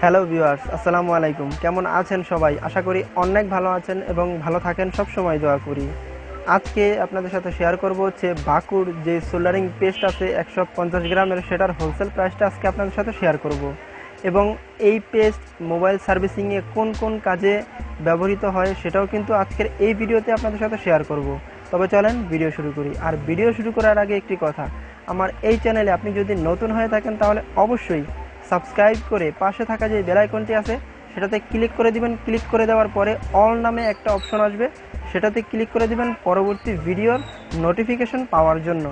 Hello viewers, আসসালামু আলাইকুম। কেমন আছেন সবাই? আশা করি অনেক ভালো আছেন এবং ভালো থাকেন, সব সময় দোয়া করি। আজকে আপনাদের সাথে শেয়ার করব হচ্ছে বাকুর যে সোল্ডারিং পেস্ট আছে 150 গ্রামের, সেটার হোলসেল প্রাইসটা আজকে আপনাদের সাথে শেয়ার করব। এবং এই পেস্ট মোবাইল সার্ভিসিংয়ে কোন কোন কাজে ব্যবহৃত হয় সেটাও কিন্তু আজকের এই ভিডিওতে আপনাদের সাথে শেয়ার করব। তবে চলেন ভিডিও শুরু করি। আর ভিডিও শুরু করার আগে একটি কথা, আমার এই চ্যানেলে আপনি যদি নতুন হয়ে থাকেন তাহলে অবশ্যই সাবস্ক্রাইব করে পাশে থাকা যে বেল আইকনটি আছে সেটাতে ক্লিক করে দিবেন। ক্লিক করে দেওয়ার পরে অল নামে একটা অপশন আসবে, সেটাতে ক্লিক করে দিবেন পরবর্তী ভিডিওর নোটিফিকেশন পাওয়ার জন্য।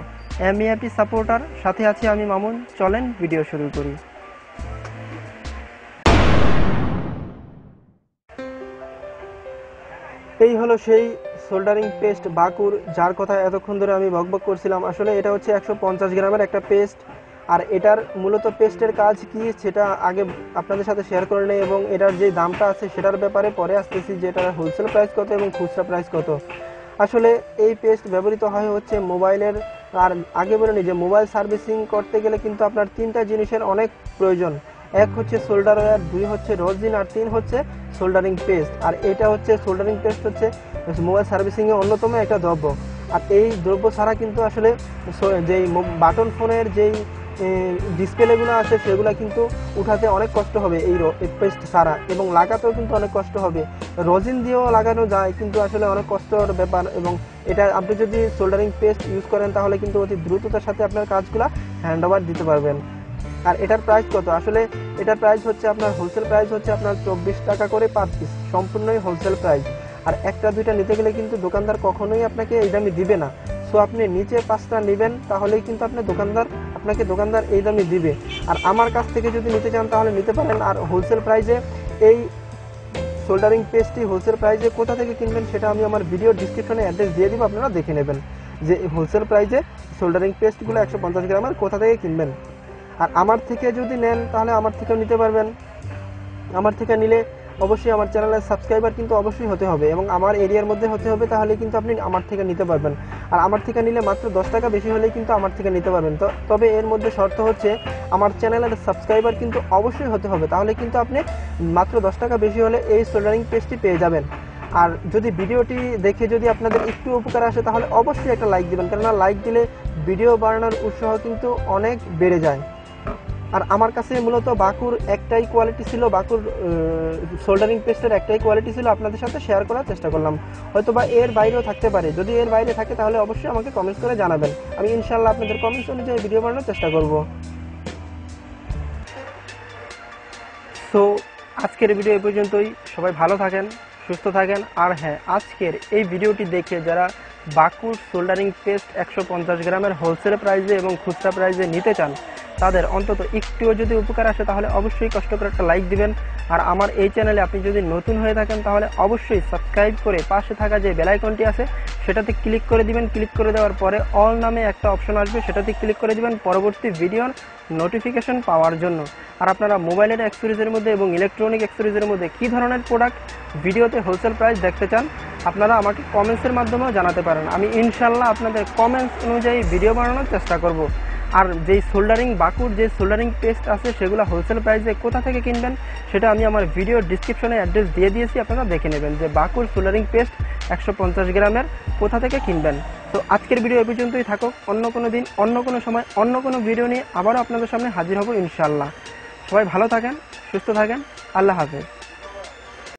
MEAP সাপোর্টার সাথে আছি আমি মামুন। চলেন ভিডিও শুরু করি। এই হলো সেই সোল্ডারিং পেস্ট বাকুর, যার কথা এতক্ষণ ধরে আমি বকবক করছিলাম। আসলে এটা হচ্ছে 150 গ্রামের একটা পেস্ট। আর এটার মূলত পেস্টের কাজ কি সেটা আগে আপনাদের সাথে শেয়ার করে নেই, এবং এটার যে দামটা আছে সেটার ব্যাপারে পরে আসতেছি, যে এটার হোলসেল প্রাইস কত এবং খুচরা প্রাইস কত। আসলে এই পেস্ট ব্যবহৃত হয় হচ্ছে মোবাইলের, আর আগে বলে নিই যে মোবাইল সার্ভিসিং করতে গেলে কিন্তু আপনার তিনটা জিনিসের অনেক প্রয়োজন। এক হচ্ছে সোল্ডার ওয়্যার, দুই হচ্ছে রোজিন, আর তিন হচ্ছে সোল্ডারিং পেস্ট। আর এটা হচ্ছে সোল্ডারিং পেস্ট হচ্ছে মোবাইল সার্ভিসিংয়ে অন্যতম একটা দ্রব্য। আর এই দ্রব্য ছাড়া কিন্তু আসলে যেই বাটন ফোনের যেই ডিসপ্লেগুলো আছে সেগুলো কিন্তু উঠাতে অনেক কষ্ট হবে এই পেস্ট ছাড়া, এবং লাগাতেও কিন্তু অনেক কষ্ট হবে। রোজিন দিয়েও লাগানো যায় কিন্তু আসলে অনেক কষ্টর ব্যাপার, এবং এটা আপনি যদি সোল্ডারিং পেস্ট ইউজ করেন তাহলে কিন্তু অতি দ্রুততার সাথে আপনার কাজগুলো হ্যান্ড ওভার দিতে পারবেন। আর এটার প্রাইস কত? আসলে এটার প্রাইস হচ্ছে আপনার হোলসেল প্রাইস হচ্ছে আপনার 24 টাকা করে পার পিস, সম্পূর্ণই হোলসেল প্রাইস। আর একটা দুইটা নিতে গেলে কিন্তু দোকানদার কখনোই আপনাকে এই দামে দিবে না। সো আপনি নিচে 5টা নেবেন তাহলেই কিন্তু আপনাকে দোকানদার এই দামে দিবে। আর আমার কাছ থেকে যদি নিতে চান তাহলে নিতে পারেন। আর হোলসেল প্রাইসে এই সোল্ডারিং পেস্টটি হোলসেল প্রাইসে কোথা থেকে কিনবেন সেটা আমি আমার ভিডিও ডিসক্রিপশনে অ্যাড্রেস দিয়ে দিব, আপনারা দেখে নেবেন যে হোলসেল প্রাইসে সোল্ডারিং পেস্টগুলো 150 গ্রামের কোথা থেকে কিনবেন। আর আমার থেকে যদি নেন তাহলে আমার থেকেও নিতে পারবেন। আমার থেকে নিলে অবশ্যই আমার চ্যানেলের সাবস্ক্রাইবার কিন্তু অবশ্যই হতে হবে, এবং আমার এরিয়ার মধ্যে হতে হবে, তাহলে কিন্তু আপনি আমার থেকে নিতে পারবেন। আর আমার থেকে নিলে মাত্র 10 টাকা বেশি হলেই কিন্তু আমার থেকে নিতে পারবেন। তবে এর মধ্যে শর্ত হচ্ছে আমার চ্যানেলের সাবস্ক্রাইবার কিন্তু অবশ্যই হতে হবে, তাহলে কিন্তু আপনি মাত্র 10 টাকা বেশি হলে এই সোল্ডারিং পেস্টটি পেয়ে যাবেন। আর যদি ভিডিওটি দেখে যদি আপনাদের একটু উপকার আসে তাহলে অবশ্যই একটা লাইক দিবেন, কেননা লাইক দিলে ভিডিও বানানোর উৎসাহ কিন্তু অনেক বেড়ে যায়। আর আমার কাছে মূলত বাকুর একটাই কোয়ালিটি ছিল, বাকুর সোল্ডারিং পেস্টের একটাই কোয়ালিটি ছিল, আপনাদের সাথে শেয়ার করার চেষ্টা করলাম। হয়তো বা এর বাইরেও থাকতে পারে, যদি এর বাইরে থাকে তাহলে অবশ্যই আমাকে কমেন্টস করে জানাবেন। আমি ইনশাআল্লাহ আপনাদের কমেন্টস অনুযায়ী ভিডিও বানানোর চেষ্টা করব। সো আজকের ভিডিও এই পর্যন্তই। সবাই ভালো থাকেন, সুস্থ থাকেন। আর হ্যাঁ, আজকের এই ভিডিওটি দেখে যারা বাকুর সোল্ডারিং পেস্ট 150 গ্রামের হোলসেল প্রাইসে এবং খুচরা প্রাইসে নিতে চান, তাদের অন্তত একটুও যদি উপকার আসে তাহলে অবশ্যই কষ্ট করে একটা লাইক দিবেন। আর আমার এই চ্যানেলে আপনি যদি নতুন হয়ে থাকেন তাহলে অবশ্যই সাবস্ক্রাইব করে পাশে থাকা যে বেল আইকনটি আছে সেটাতে ক্লিক করে দিবেন। ক্লিক করে দেওয়ার পরে অল নামে একটা অপশন আসবে, সেটাতে ক্লিক করে দিবেন পরবর্তী ভিডিওর নোটিফিকেশন পাওয়ার জন্য। আর আপনারা মোবাইলের অ্যাক্সেসরিজের মধ্যে এবং ইলেকট্রনিক অ্যাক্সেসরিজের মধ্যে কী ধরনের প্রোডাক্ট ভিডিওতে হোলসেল প্রাইস দেখতে চান আপনারা আমাকে কমেন্টসের মাধ্যমেও জানাতে পারেন। আমি ইনশাল্লাহ আপনাদের কমেন্টস অনুযায়ী ভিডিও বানানোর চেষ্টা করব। আর যেই বাকুর যে সোল্ডারিং পেস্ট আছে সেগুলো হোলসেল প্রাইসে কোথা থেকে কিনবেন সেটা আমি আমার ভিডিও ডিসক্রিপশনে অ্যাড্রেস দিয়ে দিয়েছি, আপনারা দেখে নেবেন যে বাকুর সোল্ডারিং পেস্ট 150 গ্রামের কোথা থেকে কিনবেন। তো আজকের ভিডিও এই পর্যন্তই থাকুক। অন্য কোনো দিন, অন্য কোনো সময়, অন্য কোনো ভিডিও নিয়ে আবারও আপনাদের সামনে হাজির হব ইনশাল্লাহ। সবাই ভালো থাকেন, সুস্থ থাকেন। আল্লাহ হাফেজ।